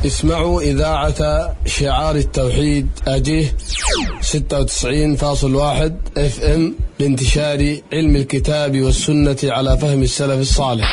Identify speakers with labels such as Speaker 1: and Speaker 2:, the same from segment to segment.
Speaker 1: اسمعوا إذاعة شعار التوحيد أجيه 96.1 FM لانتشار علم الكتاب والسنة على فهم السلف الصالح.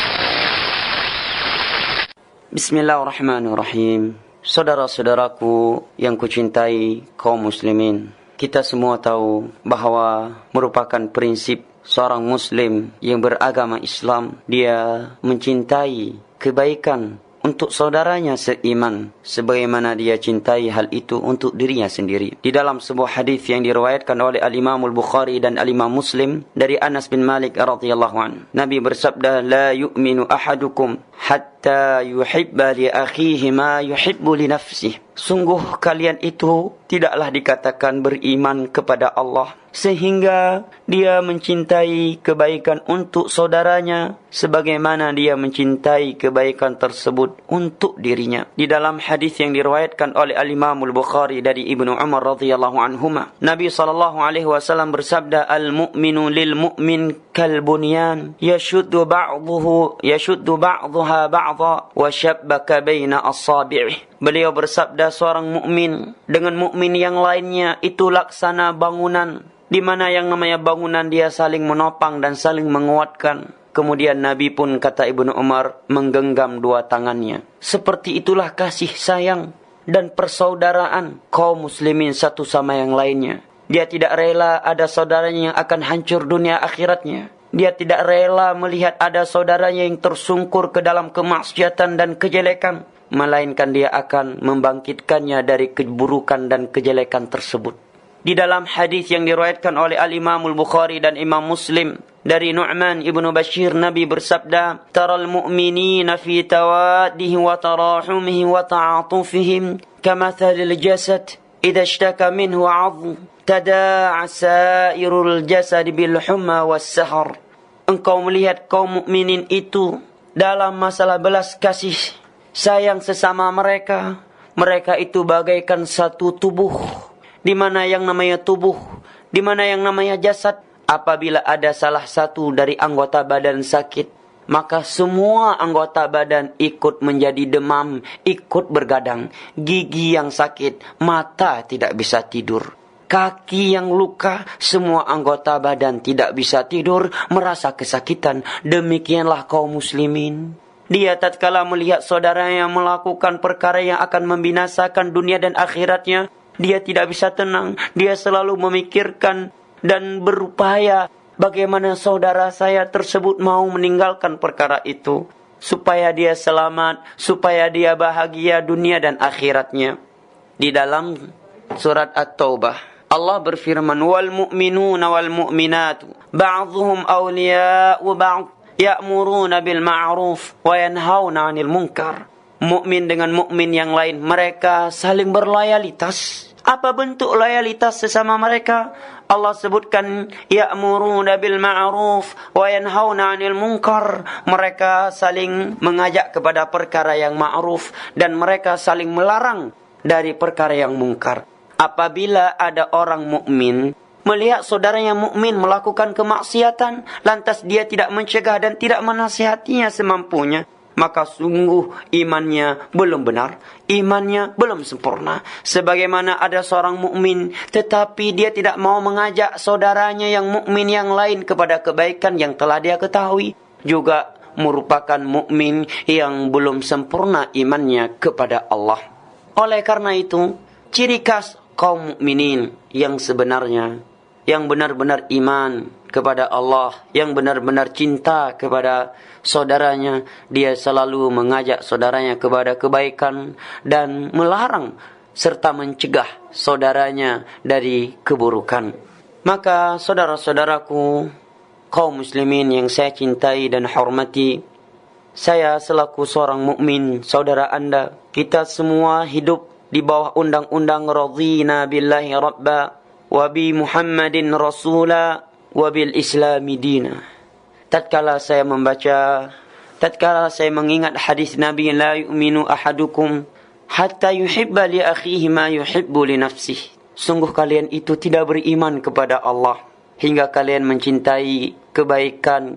Speaker 2: Bismillahirrahmanirrahim. Saudara-saudaraku yang kucintai kaum muslimin, kita semua tahu bahwa merupakan prinsip seorang muslim yang beragama Islam, dia mencintai kebaikan untuk saudaranya seiman sebagaimana dia cintai hal itu untuk dirinya sendiri. Di dalam sebuah hadis yang diriwayatkan oleh Al-Imam Al-Bukhari dan Al-Imam Muslim dari Anas bin Malik radhiyallahu anhu, Nabi bersabda, "La yu'minu ahadukum hatta yuhibba li akhihi ma yuhibbu li nafsihi." Sungguh kalian itu tidaklah dikatakan beriman kepada Allah sehingga dia mencintai kebaikan untuk saudaranya sebagaimana dia mencintai kebaikan tersebut untuk dirinya. Di dalam hadis yang diriwayatkan oleh Al-Imam Al-Bukhari dari Ibnu Umar radhiyallahu anhuma, Nabi sallallahu alaihi wasallam bersabda, "Al-mu'minu lil mu'min kal bunyan yashuddu ba'daha ba'dha wa shabbaka baina asabi'i." Beliau bersabda, seorang mukmin dengan mukmin yang lainnya itu laksana bangunan, di mana yang namanya bangunan dia saling menopang dan saling menguatkan. Kemudian Nabi pun, kata Ibnu Umar, menggenggam dua tangannya. Seperti itulah kasih sayang dan persaudaraan kaum muslimin satu sama yang lainnya. Dia tidak rela ada saudaranya yang akan hancur dunia akhiratnya. Dia tidak rela melihat ada saudaranya yang tersungkur ke dalam kemaksiatan dan kejelekan, melainkan dia akan membangkitkannya dari keburukan dan kejelekan tersebut. Di dalam hadis yang diriwayatkan oleh Al-Imam Al-Bukhari dan Imam Muslim dari Nu'man ibnu Bashir, Nabi bersabda, "Taral mu'minina fi tawaddihim wa tarahumihim wa ta'atufihim kamathalil jasad idza ishtaka minhu 'adhm tada'a sa'irul jasad bil humma was sahar." Engkau melihat kaum mukminin itu dalam masalah belas kasih sayang sesama mereka. Mereka itu bagaikan satu tubuh, di mana yang namanya tubuh, di mana yang namanya jasad. Apabila ada salah satu dari anggota badan sakit, maka semua anggota badan ikut menjadi demam, ikut bergadang. Gigi yang sakit, mata tidak bisa tidur. Kaki yang luka, semua anggota badan tidak bisa tidur, merasa kesakitan. Demikianlah kaum muslimin. Dia tatkala melihat saudaranya melakukan perkara yang akan membinasakan dunia dan akhiratnya, dia tidak bisa tenang. Dia selalu memikirkan dan berupaya bagaimana saudara saya tersebut mau meninggalkan perkara itu, supaya dia selamat, supaya dia bahagia dunia dan akhiratnya. Di dalam surat At-Taubah, Allah berfirman, "Wal mu'minuna wal mu'minatu ba'dhuhum awliya'u ba'd ya'muruna bil ma'ruf wa yanhauna 'anil munkar." Mukmin dengan mukmin yang lain, mereka saling berloyalitas. Apa bentuk loyalitas sesama mereka? Allah sebutkan, ya'muruna bil ma'ruf wa yanhauna 'anil munkar. Mereka saling mengajak kepada perkara yang ma'ruf dan mereka saling melarang dari perkara yang mungkar. Apabila ada orang mukmin melihat saudaranya mukmin melakukan kemaksiatan, lantas dia tidak mencegah dan tidak menasihatinya semampunya, maka sungguh imannya belum benar, imannya belum sempurna. Sebagaimana ada seorang mukmin tetapi dia tidak mau mengajak saudaranya yang mukmin yang lain kepada kebaikan yang telah dia ketahui, juga merupakan mukmin yang belum sempurna imannya kepada Allah. Oleh karena itu, ciri khas kaum mukminin yang sebenarnya, yang benar-benar iman kepada Allah, yang benar-benar cinta kepada saudaranya, dia selalu mengajak saudaranya kepada kebaikan dan melarang serta mencegah saudaranya dari keburukan. Maka saudara-saudaraku, kaum muslimin yang saya cintai dan hormati, saya selaku seorang mukmin, saudara Anda, kita semua hidup di bawah undang-undang radhina billahi rabba wa bi Muhammadin rasula wa bil islami dina. Tatkala saya membaca, tatkala saya mengingat hadis Nabi, la yu'minu ahadukum hatta yuhibba li akhihi ma yuhibbu li nafsihi. Sungguh kalian itu tidak beriman kepada Allah hingga kalian mencintai kebaikan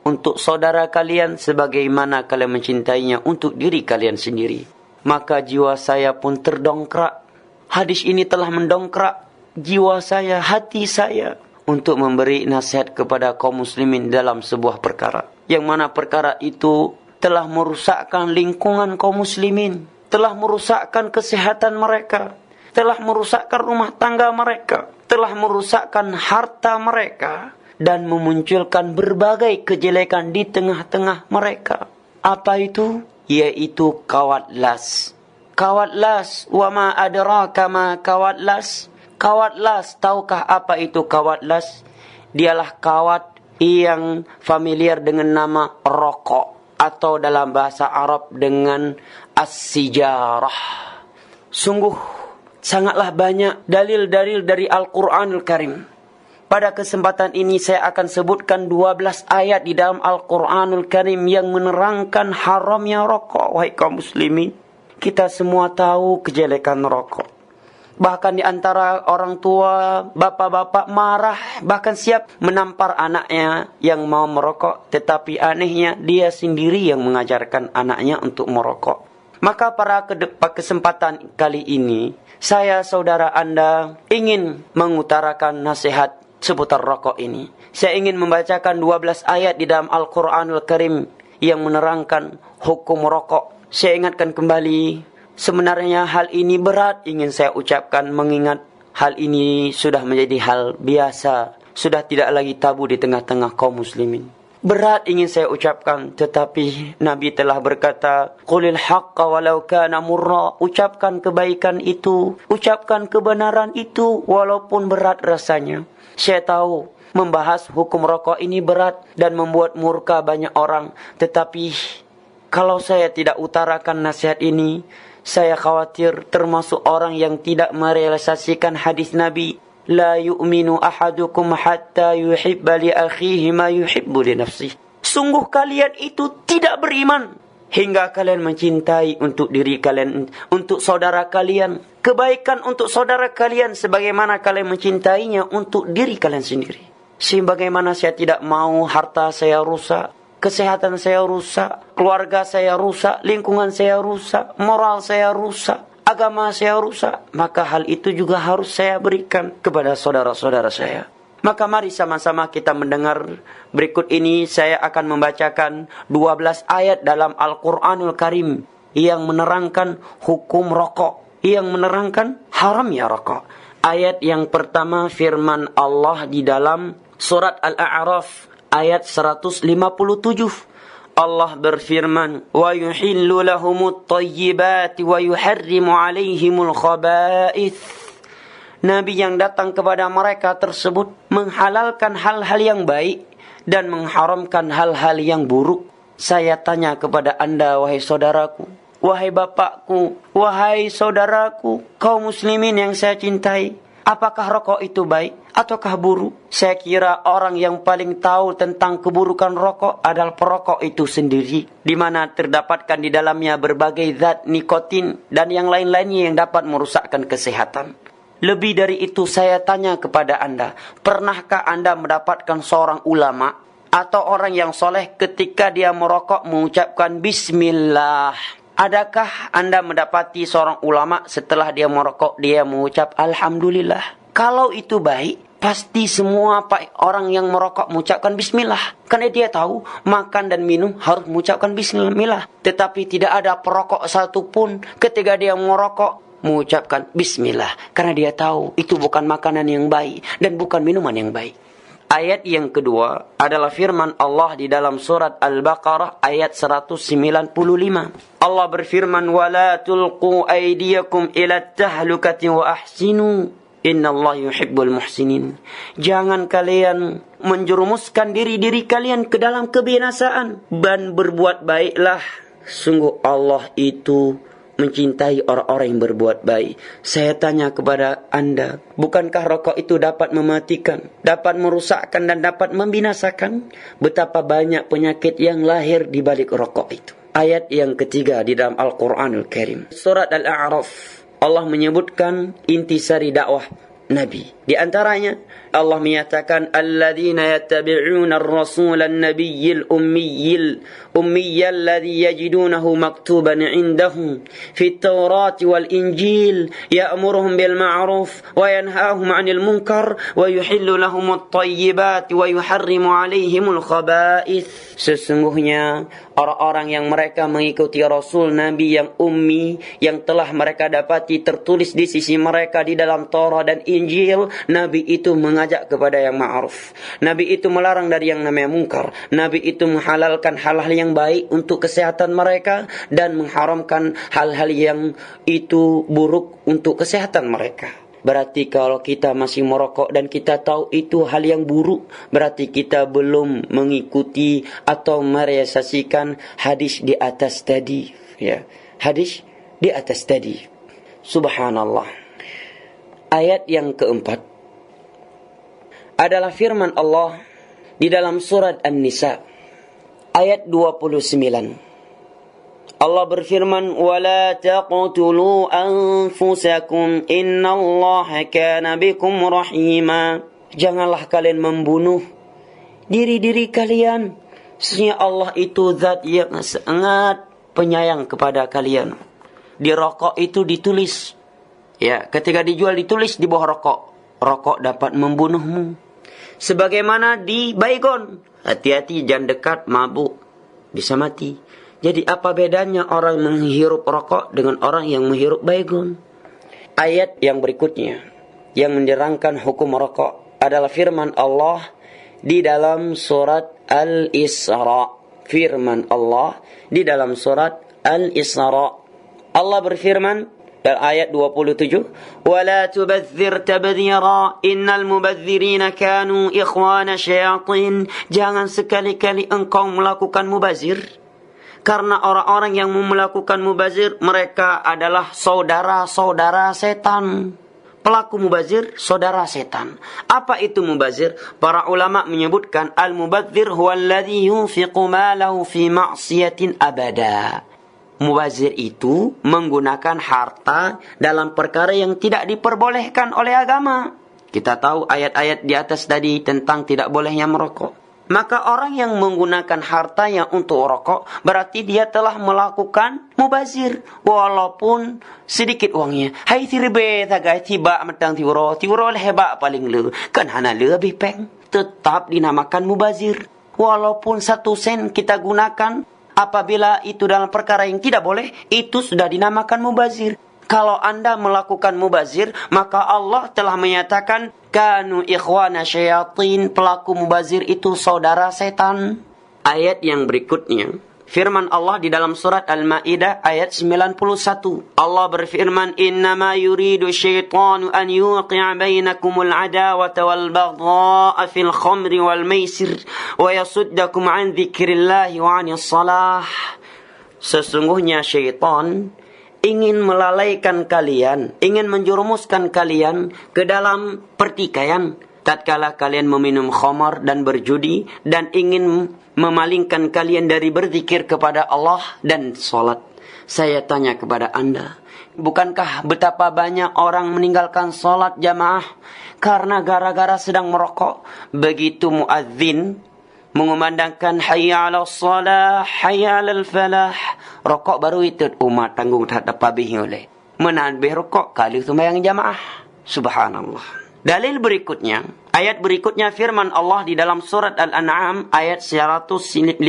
Speaker 2: untuk saudara kalian sebagaimana kalian mencintainya untuk diri kalian sendiri. maka jiwa saya pun terdongkrak. Hadis ini telah mendongkrak jiwa saya, hati saya, untuk memberi nasihat kepada kaum muslimin dalam sebuah perkara, yang mana perkara itu telah merusakkan lingkungan kaum muslimin, telah merusakkan kesehatan mereka, telah merusakkan rumah tangga mereka, telah merusakkan harta mereka, dan memunculkan berbagai kejelekan di tengah-tengah mereka. Apa itu? Yaitu kawat las. Kawat las, wa ma adraka ma kawat las. Kawat las, tahukah apa itu kawat las? Dialah kawat yang familiar dengan nama rokok, atau dalam bahasa Arab dengan as-sijarah. Sungguh sangatlah banyak dalil-dalil dari Al-Quranul Karim. Pada kesempatan ini saya akan sebutkan 12 ayat di dalam Al-Quranul Karim yang menerangkan haramnya rokok. Wahai kaum muslimin, kita semua tahu kejelekan rokok. Bahkan di antara orang tua, bapak-bapak marah, bahkan siap menampar anaknya yang mau merokok. Tetapi anehnya dia sendiri yang mengajarkan anaknya untuk merokok. Maka pada kesempatan kali ini, saya saudara Anda ingin mengutarakan nasihat seputar rokok ini. Saya ingin membacakan 12 ayat di dalam Al-Quranul Karim yang menerangkan hukum rokok. Saya ingatkan kembali, sebenarnya hal ini berat ingin saya ucapkan, mengingat hal ini sudah menjadi hal biasa, sudah tidak lagi tabu di tengah-tengah kaum muslimin. Berat ingin saya ucapkan, tetapi Nabi telah berkata, "Qulil haqqa walau kana murra." Ucapkan kebaikan itu, ucapkan kebenaran itu walaupun berat rasanya. Saya tahu membahas hukum rokok ini berat dan membuat murka banyak orang, tetapi kalau saya tidak utarakan nasihat ini, saya khawatir termasuk orang yang tidak merealisasikan hadis Nabi, "La yu'minu ahadukum hatta yuhibba li akhihi ma yuhibbu li nafsihi." Sungguh kalian itu tidak beriman hingga kalian mencintai untuk diri kalian, untuk saudara kalian, kebaikan untuk saudara kalian sebagaimana kalian mencintainya untuk diri kalian sendiri. Sebagaimana saya tidak mau harta saya rusak, kesehatan saya rusak, keluarga saya rusak, lingkungan saya rusak, moral saya rusak, agama saya rusak, maka hal itu juga harus saya berikan kepada saudara-saudara saya. Maka mari sama-sama kita mendengar. Berikut ini saya akan membacakan 12 ayat dalam Al-Quranul Karim yang menerangkan hukum rokok, yang menerangkan haramnya rokok. Ayat yang pertama firman Allah di dalam surat Al-A'raf ayat 157. Allah berfirman, "Wa yuhillu lahumut thayyibati wa yuharrimu 'alaihimul khaba'ith." Nabi yang datang kepada mereka tersebut menghalalkan hal-hal yang baik dan mengharamkan hal-hal yang buruk. Saya tanya kepada Anda, wahai saudaraku, wahai bapakku, wahai saudaraku, kaum muslimin yang saya cintai, apakah rokok itu baik ataukah buruk? Saya kira orang yang paling tahu tentang keburukan rokok adalah perokok itu sendiri, di mana terdapatkan di dalamnya berbagai zat nikotin dan yang lain-lainnya yang dapat merusakkan kesehatan. Lebih dari itu saya tanya kepada Anda, pernahkah Anda mendapatkan seorang ulama atau orang yang soleh ketika dia merokok mengucapkan Bismillah? Adakah Anda mendapati seorang ulama setelah dia merokok dia mengucap Alhamdulillah? Kalau itu baik, pasti semua orang yang merokok mengucapkan Bismillah. Karena dia tahu makan dan minum harus mengucapkan Bismillah. Tetapi tidak ada perokok satupun ketika dia merokok mengucapkan Bismillah, karena dia tahu itu bukan makanan yang baik dan bukan minuman yang baik. Ayat yang kedua adalah firman Allah di dalam surat Al-Baqarah ayat 195. Allah berfirman, "Wala tulqu aydiyakum ila tahlukati wa ahsinu, innallaha yuhibbul muhsinin." Jangan kalian menjerumuskan diri-diri kalian ke dalam kebinasaan dan berbuat baiklah. Sungguh Allah itu mencintai orang-orang yang berbuat baik. Saya tanya kepada Anda, bukankah rokok itu dapat mematikan, dapat merusakkan dan dapat membinasakan? Betapa banyak penyakit yang lahir di balik rokok itu. Ayat yang ketiga di dalam Al-Quranul Karim, surat Al-A'raf, Allah menyebutkan intisari dakwah Nabi. Di antaranya Allah menyatakan alladzina yattabi'una ar-rasula an-nabiyyil ummiyal ladzi yajidunahu maktuban 'indahum fit Taurati wal Injil ya'muruhum bil ma'ruf wa yanhahum 'anil munkar wa yuhillu lahum at-tayyibati wa yuharrimu 'alaihimul khaba'ith. Sesungguhnya orang-orang yang mereka mengikuti Rasul Nabi yang ummi, yang telah mereka dapati tertulis di sisi mereka di dalam Taurat dan Injil, Nabi itu mengajak kepada yang ma'ruf. Nabi itu melarang dari yang namanya mungkar. Nabi itu menghalalkan hal-hal yang baik untuk kesehatan mereka dan mengharamkan hal-hal yang itu buruk untuk kesehatan mereka. Berarti kalau kita masih merokok dan kita tahu itu hal yang buruk, berarti kita belum mengikuti atau merealisasikan hadis di atas tadi. Ya, hadis di atas tadi. Subhanallah. Ayat yang keempat adalah firman Allah di dalam surat An-Nisa ayat 29. Allah berfirman, وَلَا تَقْتُلُوا أَنفُسَكُمْ إِنَّ اللَّهَ كَانَ بِكُمْ رَحِيمًا. Janganlah kalian membunuh diri-diri kalian. Sesungguhnya Allah itu zat yang sangat penyayang kepada kalian. Di rokok itu ditulis, ya, ketika dijual ditulis di bawah rokok, rokok dapat membunuhmu. Sebagaimana di baygon, hati-hati jangan dekat, mabuk, bisa mati. Jadi apa bedanya orang menghirup rokok dengan orang yang menghirup baygon? Ayat yang berikutnya yang menerangkan hukum rokok adalah firman Allah di dalam surat Al-Isra. Firman Allah di dalam surat Al-Isra. Allah berfirman dalam ayat 27, وَلَا تُبَذِّرْ تَبْذِيرًا إِنَّ الْمُبَذِّرِينَ كَانُوا إِخْوَانَ شَيَاطِينَ. Jangan sekali-kali engkau melakukan mubazir. Karena orang-orang yang melakukan mubazir, mereka adalah saudara-saudara setan. Pelaku mubazir, saudara setan. Apa itu mubazir? Para ulama menyebutkan, al-mubazir huwa alladhi yunfiqu malahu fi ma'siyatin abada. Mubazir itu menggunakan harta dalam perkara yang tidak diperbolehkan oleh agama. Kita tahu ayat-ayat di atas tadi tentang tidak bolehnya merokok. Maka orang yang menggunakan hartanya untuk rokok, berarti dia telah melakukan mubazir. Walaupun sedikit uangnya. Hai tirbe tagai tiba matang tiwro leheba paling le. Kan hana lebih peng. Tetap dinamakan mubazir. Walaupun 1 sen kita gunakan, apabila itu dalam perkara yang tidak boleh, itu sudah dinamakan mubazir. Kalau Anda melakukan mubazir, maka Allah telah menyatakan kanu ikhwana syayatin, pelaku mubazir itu saudara setan. Ayat yang berikutnya, firman Allah di dalam surat Al-Maidah ayat 91. Allah berfirman, innama yuridu syaitanu an yuqi'a bainakumul adawata wal baghdha'a fil khamri wal maisir wa yasuddakum an dzikrillahi wa 'anis shalah. Sesungguhnya syaitan ingin melalaikan kalian, ingin menjerumuskan kalian ke dalam pertikaian tatkala kalian meminum khamar dan berjudi, dan ingin memalingkan kalian dari berzikir kepada Allah dan salat. Saya tanya kepada Anda, bukankah betapa banyak orang meninggalkan salat jamaah karena gara-gara sedang merokok? Begitu muadzin mengumandangkan hayya 'alas shalah, hayya 'alal falah, rokok baru itu umat tanggung terhadap pabih oleh menanbih rokok kali sembahyang jamaah. Subhanallah. Dalil berikutnya, ayat berikutnya firman Allah di dalam surat Al-An'am ayat 151.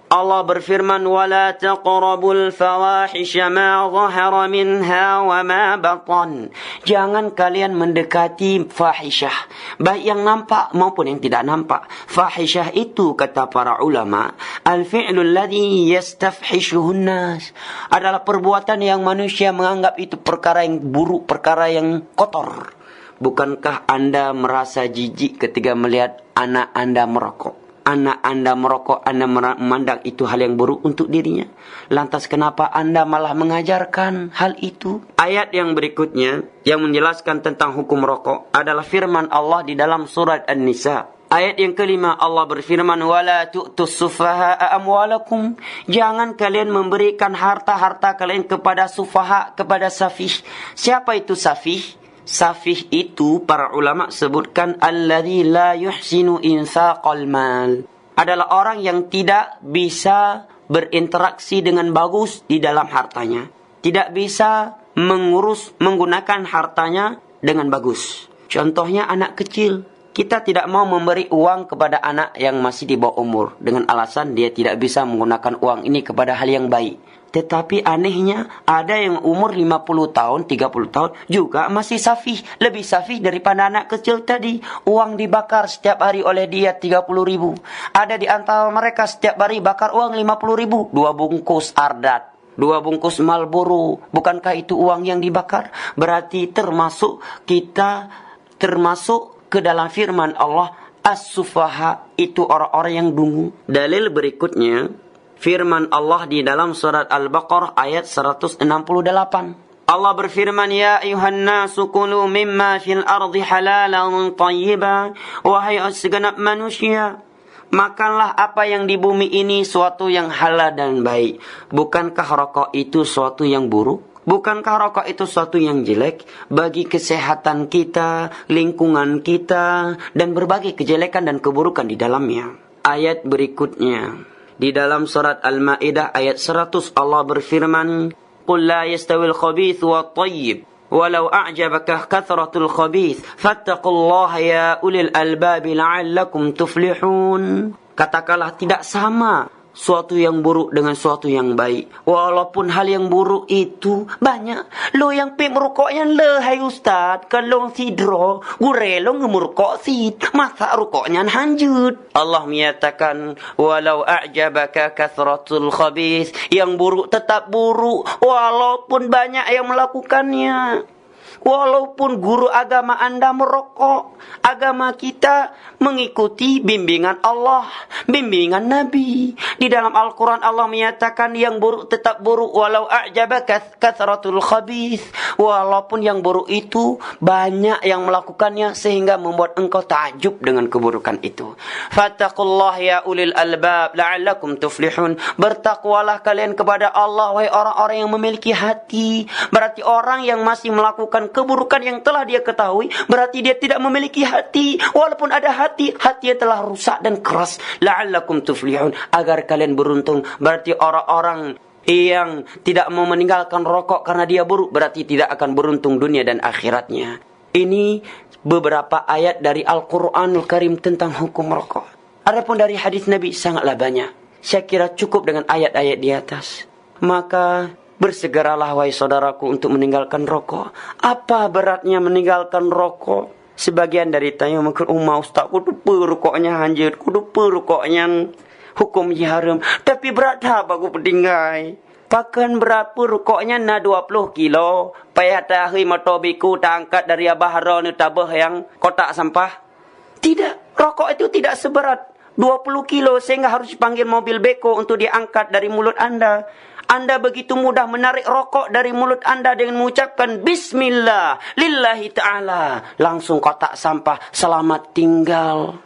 Speaker 2: Allah berfirman, وَلَا تَقْرَبُوا الْفَوَاحِشَ مَا ظَهَرَ مِنْهَا وَمَا بَطَنَ. Jangan kalian mendekati fahisyah, baik yang nampak maupun yang tidak nampak. Fahisyah itu, kata para ulama, al-fi'lu alladhi yastafhishuhun nas, adalah perbuatan yang manusia menganggap itu perkara yang buruk, perkara yang kotor. Bukankah Anda merasa jijik ketika melihat anak Anda merokok? Anak Anda merokok, Anda memandang itu hal yang buruk untuk dirinya. Lantas kenapa Anda malah mengajarkan hal itu? Ayat yang berikutnya yang menjelaskan tentang hukum rokok adalah firman Allah di dalam surat An-Nisa. Ayat yang kelima, Allah berfirman, وَلَا تُؤْتُوا السُّفَهَاءَ أَمْوَالَكُمْ. Jangan kalian memberikan harta-harta kalian kepada sufaha, kepada safih. Siapa itu safih? Safih itu para ulama sebutkan alladzi la yuhsinu infaqal mal. Adalah orang yang tidak bisa berinteraksi dengan bagus di dalam hartanya. Tidak bisa menggunakan hartanya dengan bagus. Contohnya anak kecil. Kita tidak mau memberi uang kepada anak yang masih di bawah umur dengan alasan dia tidak bisa menggunakan uang ini kepada hal yang baik. Tetapi anehnya ada yang umur 50 tahun, 30 tahun juga masih safih. Lebih safih daripada anak kecil tadi. Uang dibakar setiap hari oleh dia 30 ribu. Ada di antara mereka setiap hari bakar uang 50 ribu. 2 bungkus ardat. 2 bungkus Marlboro. Bukankah itu uang yang dibakar? Berarti termasuk ke dalam firman Allah, as-sufaha, itu orang-orang yang dungu. Dalil berikutnya, firman Allah di dalam surat Al-Baqarah ayat 168. Allah berfirman, ya ayuhan nasu kulu mimma fil ardi halalan tayyiban. Wahai segenap manusia, makanlah apa yang di bumi ini suatu yang halal dan baik. Bukankah rokok itu suatu yang buruk? Bukankah rokok itu suatu yang jelek bagi kesehatan kita, lingkungan kita, dan berbagai kejelekan dan keburukan di dalamnya? Ayat berikutnya. Di dalam surat Al-Ma'idah ayat 100 Allah berfirman, "Qul la yastawil khabith wa tayyib, walau a'jabaka kathratul khabith, fattaqullaha ya ulil albabi la'allakum tuflihun." Katakanlah tidak sama suatu yang buruk dengan suatu yang baik. Walaupun hal yang buruk itu banyak. Lo yang pek merokoknya le, hai Ustaz. Kalau tidro, gure lo ngemurkok sid. Masa rokoknya hanjut. Allah menyatakan, walau a'jabaka kathratul khabith. Yang buruk tetap buruk. Walaupun banyak yang melakukannya. Walaupun guru agama Anda merokok, agama kita mengikuti bimbingan Allah, bimbingan Nabi. Di dalam Al-Quran Allah menyatakan yang buruk tetap buruk. Walau a'jabaka kathratul khabith. Walaupun yang buruk itu banyak yang melakukannya sehingga membuat engkau takjub dengan keburukan itu. Fattaqullaha ya ulil albab la'allakum tuflihun. Bertakwalah kalian kepada Allah, wahai orang-orang yang memiliki hati. Berarti orang yang masih melakukan keburukan yang telah dia ketahui, berarti dia tidak memiliki hati. Walaupun ada hati, hatinya telah rusak dan keras. La'allakum tuflihun, agar kalian beruntung. Berarti orang-orang yang tidak mau meninggalkan rokok karena dia buruk, berarti tidak akan beruntung dunia dan akhiratnya. Ini beberapa ayat dari Al-Quranul Karim tentang hukum rokok. Adapun dari hadis Nabi sangatlah banyak. Saya kira cukup dengan ayat-ayat di atas. Maka bersegeralah wahai saudaraku untuk meninggalkan rokok. Apa beratnya meninggalkan rokok? Sebagian dari tanya mungkin, Ustaz, kudu rokoknya hanjir, kudu rokoknya hukum haram. Tapi berat apa aku pentinggai? Pakan berapa rokoknya na 20 kilo. Payah tahi motobiku tak angkat dari Abah ni tabah yang kotak sampah. Tidak, rokok itu tidak seberat 20 kilo sehingga harus panggil mobil beko untuk diangkat dari mulut Anda. Anda begitu mudah menarik rokok dari mulut Anda dengan mengucapkan Bismillah, lillahi ta'ala. Langsung kotak sampah, selamat tinggal.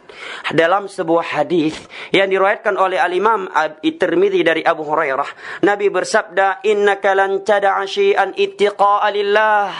Speaker 2: Dalam sebuah hadis yang diriwayatkan oleh Al-Imam At-Tirmidzi dari Abu Hurairah, Nabi bersabda, "Innaka lan tad'a syai'an ittiqa'a lillah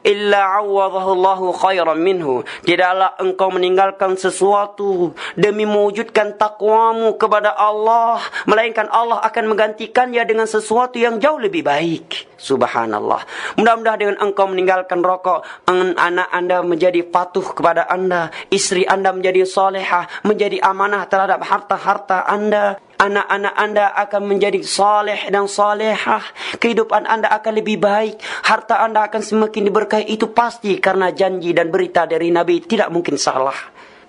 Speaker 2: illa 'awwadhahu Allahu khairan minhu." Tidaklah engkau meninggalkan sesuatu demi mewujudkan takwamu kepada Allah, melainkan Allah akan menggantikannya dengan sesuatu yang jauh lebih baik. Subhanallah. Mudah-mudahan dengan engkau meninggalkan rokok, anak Anda menjadi patuh kepada Anda, istri Anda menjadi salehah, menjadi amanah terhadap harta-harta Anda. Anak-anak Anda akan menjadi saleh dan salehah. Kehidupan Anda akan lebih baik. Harta Anda akan semakin diberkahi. Itu pasti karena janji dan berita dari Nabi tidak mungkin salah.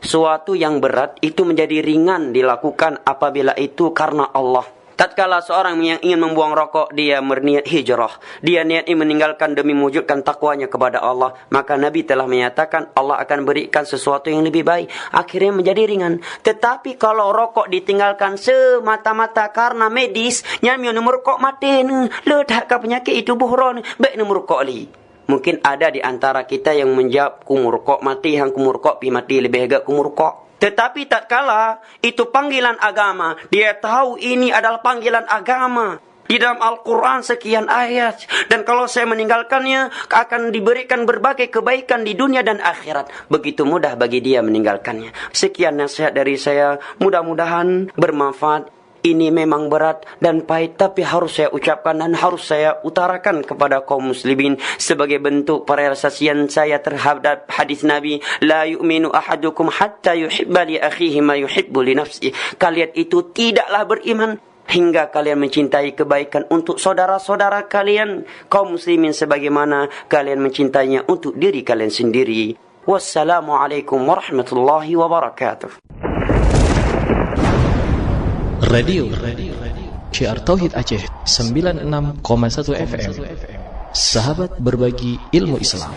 Speaker 2: Suatu yang berat itu menjadi ringan dilakukan apabila itu karena Allah. Tatkala seorang yang ingin membuang rokok, dia berniat hijrah. Dia niat meninggalkan demi mewujudkan takwanya kepada Allah. Maka Nabi telah menyatakan Allah akan berikan sesuatu yang lebih baik. Akhirnya menjadi ringan. Tetapi kalau rokok ditinggalkan semata-mata karena medis, nyami nomor rokok mati, ledak ke penyakit itu buhron, baik nomor rokok li. Mungkin ada di antara kita yang menjawab, kumur rokok mati, hang kumur rokok pi mati lebih agak kumur rokok. Tetapi tatkala itu panggilan agama, dia tahu ini adalah panggilan agama. Di dalam Al-Quran sekian ayat. Dan kalau saya meninggalkannya, akan diberikan berbagai kebaikan di dunia dan akhirat. Begitu mudah bagi dia meninggalkannya. Sekian nasihat dari saya. Mudah-mudahan bermanfaat. Ini memang berat dan pahit, tapi harus saya ucapkan dan harus saya utarakan kepada kaum muslimin sebagai bentuk perealisasian saya terhadap hadis Nabi, la yu'minu ahadukum hatta yuhibba li akhihi ma yuhibbu li nafsihi. Kalian itu tidaklah beriman hingga kalian mencintai kebaikan untuk saudara-saudara kalian kaum muslimin sebagaimana kalian mencintainya untuk diri kalian sendiri. Wassalamualaikum warahmatullahi wabarakatuh.
Speaker 3: Radio Syiar Tauhid Aceh 96,1 FM. Sahabat berbagi ilmu Islam.